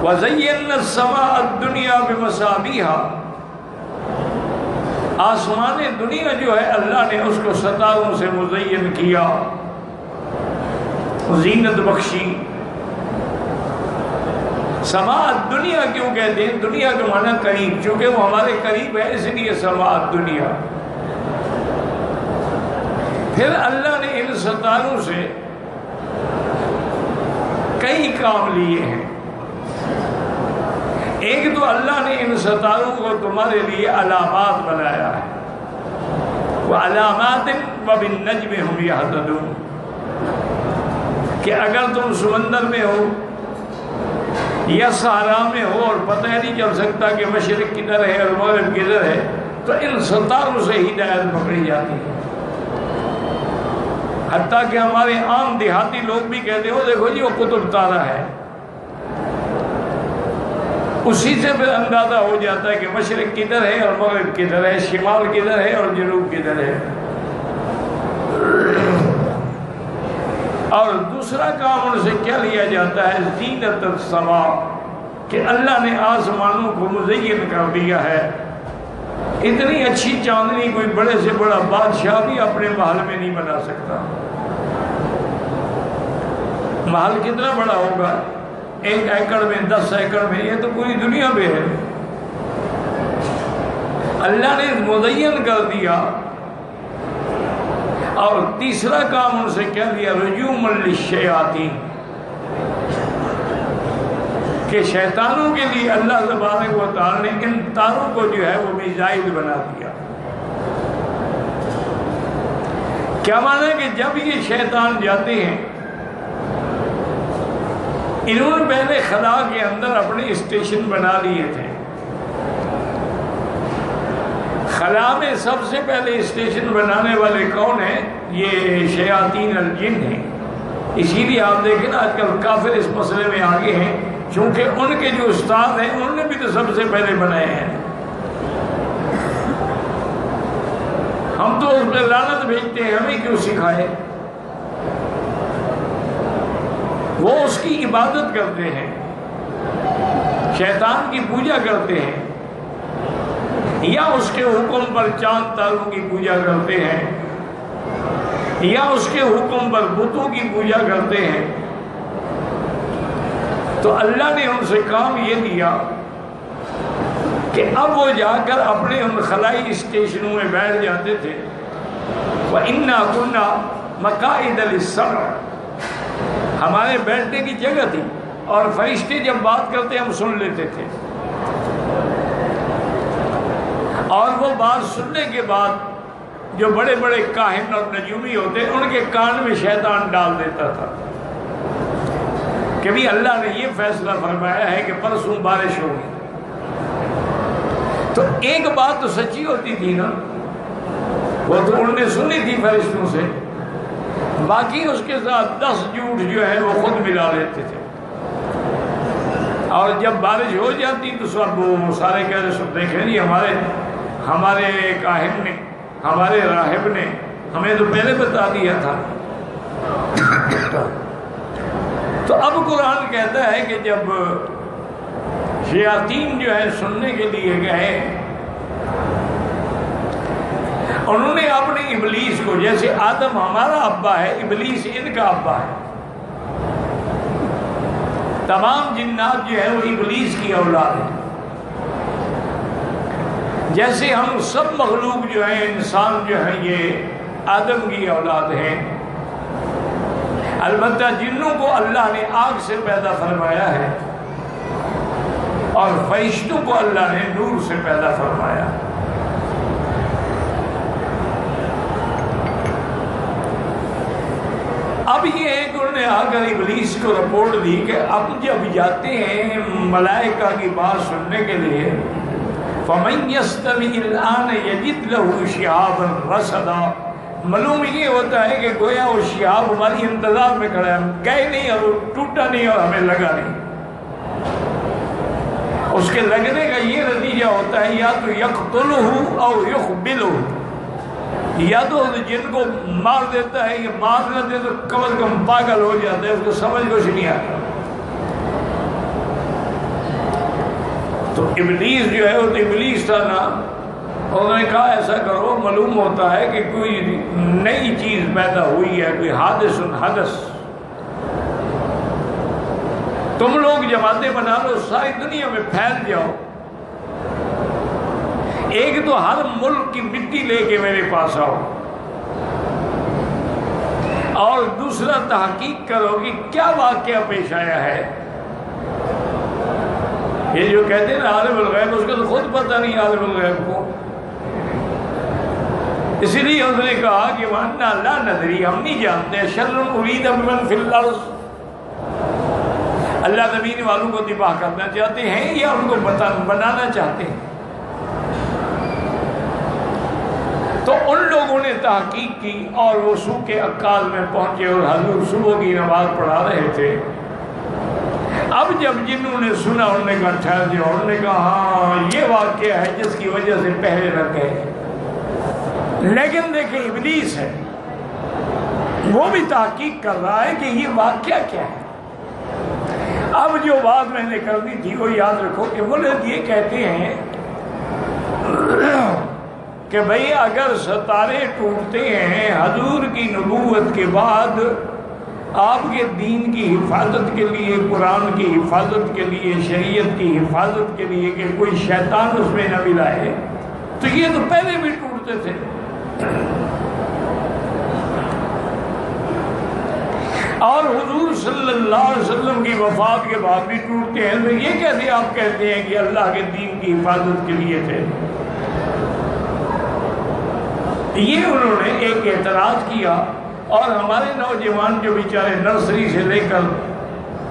وَزَيَّنَّا السَّمَاءَ الدُّنْيَا بِمَصَابِيحَ، آسمان دنیا جو ہے اللہ نے اس کو ستاروں سے مزین کیا، زینت بخشی۔ سماء دنیا کیوں کہتے ہیں؟ دنیا کا معنی قریب، چونکہ وہ ہمارے قریب ہے اس لیے سماء دنیا۔ پھر اللہ نے ان ستاروں سے کئی کام لیے ہیں۔ ایک تو اللہ نے ان ستاروں کو تمہارے لیے علامات بنایا ہے، وَعَلَامَاتٍ وَبِالنَّجْمِ هُمْ يَهْتَدُونَ، کہ اگر تم سمندر میں ہو یا صحرا میں ہو اور پتہ نہیں چل سکتا کہ مشرق کدھر ہے اور مغرب کدھر ہے، تو ان ستاروں سے ہدایت پکڑی جاتی ہے۔ حتیٰ کہ ہمارے عام دیہاتی لوگ بھی کہتے ہو دیکھو جی وہ قطب تارا ہے، اسی سے پھر اندازہ ہو جاتا ہے کہ مشرق کدھر ہے اور مغرب کدھر ہے، شمال کدھر ہے اور جنوب کدھر ہے۔ اور دوسرا کام ان سے کیا لیا جاتا ہے؟ زینت السماء، کہ اللہ نے آسمانوں کو مزین کر دیا ہے۔ اتنی اچھی چاندنی کوئی بڑے سے بڑا بادشاہ بھی اپنے محل میں نہیں بنا سکتا۔ محل کتنا بڑا ہوگا؟ 1 ایکڑ میں، 10 ایکڑ میں، یہ تو پوری دنیا میں ہے۔ اللہ نے مزین کر دیا۔ اور تیسرا کام ان سے کیا دیا؟ رجوما للشیاطین، کہ شیطانوں کے لیے اللہ تبارک و تعالی نے ان تاروں کو جو ہے وہ میزائل بنا دیا۔ کیا معنی ہے کہ جب یہ شیطان جاتے ہیں، انہوں نے پہلے خلا کے اندر اپنے اسٹیشن بنا لیے تھے۔ خلا میں سب سے پہلے اسٹیشن بنانے والے کون ہیں؟ یہ شیاطین الجن ہیں۔ اسی لیے آپ دیکھیں نا آج کل کافر اس مسئلے میں آگے ہیں، چونکہ ان کے جو استاد ہیں انہوں نے بھی تو سب سے پہلے بنائے ہیں۔ ہم تو اس پہ لعنت بھیجتے ہیں، ہمیں کیوں سکھائے؟ وہ اس کی عبادت کرتے ہیں، شیطان کی پوجا کرتے ہیں، یا اس کے حکم پر چاند تاروں کی پوجا کرتے ہیں، یا اس کے حکم پر بتوں کی پوجا کرتے ہیں۔ تو اللہ نے ان سے کام یہ دیا کہ اب وہ جا کر اپنے ان خلائی اسٹیشنوں میں بیٹھ جاتے تھے۔ وَإِنَّا كُنَّا مَقَاعِدَ لِلسَّمْعِ، ہمارے بیٹھنے کی جگہ تھی، اور فرشتے جب بات کرتے ہم سن لیتے تھے، اور وہ بات سننے کے بعد جو بڑے بڑے کاہن اور نجومی ہوتے ان کے کان میں شیطان ڈال دیتا تھا کہ بھی اللہ نے یہ فیصلہ فرمایا ہے کہ پرسوں بارش ہوگی۔ تو ایک بات تو سچی ہوتی تھی نا، وہ تو انہوں نے سنی تھی فرشتوں سے، باقی اس کے ساتھ 10 جھوٹ جو ہے وہ خود ملا لیتے تھے۔ اور جب بارش ہو جاتی تو سب وہ سارے کہہ رہے سب دیکھیں جی ہمارے کاہن نے، ہمارے راہب نے ہمیں تو پہلے بتا دیا تھا۔ تو اب قرآن کہتا ہے کہ جب شیاطین جو ہے سننے کے لیے گئے، انہوں نے اپنے ابلیس کو، جیسے آدم ہمارا ابا ہے، ابلیس ان کا ابا ہے، تمام جنات جو ہے وہ ابلیس کی اولاد ہے۔ جیسے ہم سب مخلوق جو ہیں، انسان جو ہیں، یہ آدم کی اولاد ہیں۔ البتہ جنوں کو اللہ نے آگ سے پیدا فرمایا ہے، اور فرشتوں کو اللہ نے نور سے پیدا فرمایا۔ اب یہ ہے کہ انہوں نے آ کر ابلیس کو رپورٹ دی کہ اب جب جاتے ہیں ملائکہ کی بات سننے کے لیے، فَمَنْ يَسْتَمِعِ الْآنَ يَجِدْ لَهُ شِهَابًا رَصَدًا، معلوم یہ ہوتا ہے کہ گویا وہ شہاب ہماری انتظار میں کھڑا ہے، ہم گئے نہیں اور وہ ٹوٹا نہیں اور ہمیں لگا نہیں۔ اس کے لگنے کا یہ نتیجہ ہوتا ہے یا تو يَقْتُلُهُ أَوْ يُخْبِلُهُ، یا تو جن کو مار دیتا ہے، یا مار نہ دے تو کم از کم پاگل ہو جاتا ہے، اس کو سمجھ کچھ نہیں آتا۔ تو ابلیس جو ہے وہ تو ابلیس تھا نا، انہوں نے کہا ایسا کرو، معلوم ہوتا ہے کہ کوئی نئی چیز پیدا ہوئی ہے، کوئی حدث، تم لوگ جماعتیں بنا لو، ساری دنیا میں پھیل جاؤ، ایک تو ہر ملک کی مٹی لے کے میرے پاس آؤ، اور دوسرا تحقیق کرو کہ کیا واقعہ پیش آیا ہے۔ یہ جو کہتے ہیں نا عالم الغیب، اس کو تو خود پتہ نہیں عالم الغیب کو، اسی لیے اس نے کہا کہ وَأَنَّا لَا نَدْرِي، ہم نہیں جانتے، شَرٌ أُرِيدَ بِمَنْ فِي الْأَرْضِ، اللہ زمین والوں کو تباہ کرنا چاہتے ہیں یا ان کو بنانا چاہتے ہیں۔ تو ان لوگوں نے تحقیق کی اور وہ سوق عکاظ میں پہنچے اور حضور صبح کی نماز پڑھا رہے تھے۔ اب جب جنہوں نے سنا انہوں نے کہا ٹھہر جاؤ، انہوں نے کہا ہاں یہ واقعہ ہے جس کی وجہ سے پہلے نہ گئے، لیکن دیکھیں ابلیس ہے، وہ بھی تحقیق کر رہا ہے کہ یہ واقعہ کیا ہے۔ اب جو بات میں نے کرنی تھی وہ یاد رکھو کہ وہ لوگ یہ کہتے ہیں کہ بھئی اگر ستارے ٹوٹتے ہیں حضور کی نبوت کے بعد آپ کے دین کی حفاظت کے لیے، قرآن کی حفاظت کے لیے، شریعت کی حفاظت کے لیے، کہ کوئی شیطان اس میں نہ ملائے، تو یہ تو پہلے بھی ٹوٹتے تھے۔ اور حضور صلی اللہ علیہ وسلم کی وفات کے بعد بھی ٹوٹتے ہیں، تو یہ کیسے آپ کہتے ہیں کہ اللہ کے دین کی حفاظت کے لیے تھے؟ یہ انہوں نے ایک اعتراض کیا، اور ہمارے نوجوان جو بیچارے نرسری سے لے کر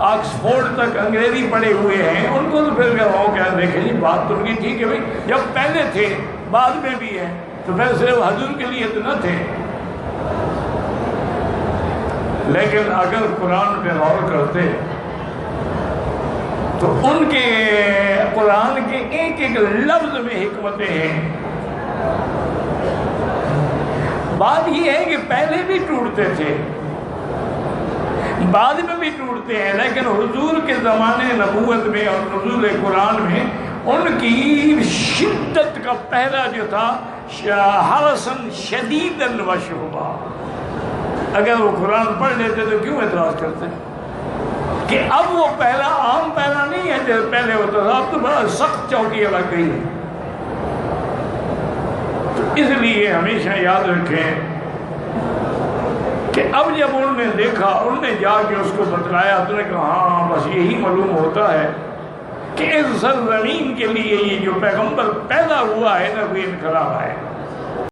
آکسفورڈ تک انگریزی پڑھے ہوئے ہیں، ان کو تو پھر کہا دیکھیں جی بات تو ان کی ٹھیک ہے بھائی، جب پہلے تھے بعد میں بھی ہے تو پھر صرف حضور کے لیے تو نہ تھے۔ لیکن اگر قرآن پہ غور کرتے تو ان کے قرآن کے ایک ایک لفظ میں حکمتیں ہیں۔ بات یہ ہے کہ پہلے بھی ٹوٹتے تھے، بعد میں بھی ٹوٹتے ہیں، لیکن حضور کے زمانے نبوت میں اور نزول قرآن میں ان کی شدت کا پہلا جو تھا حرسن شدیدن وشہبا، اگر وہ قرآن پڑھ لیتے تو کیوں اعتراض کرتے ہیں کہ اب وہ پہلا عام پہلا نہیں ہے جیسے پہلے ہوتا تھا، اب تو بڑا سخت چوکی لگ گئی ہے۔ اس لیے ہمیشہ یاد رکھیں کہ اب جب انہوں نے دیکھا، انہوں نے جا کے اس کو بتلایا، تو نے کہا ہاں بس یہی معلوم ہوتا ہے کہ اس سرزمین کے لیے یہ جو پیغمبر پیدا ہوا ہے نا، کوئی انقلاب ہے۔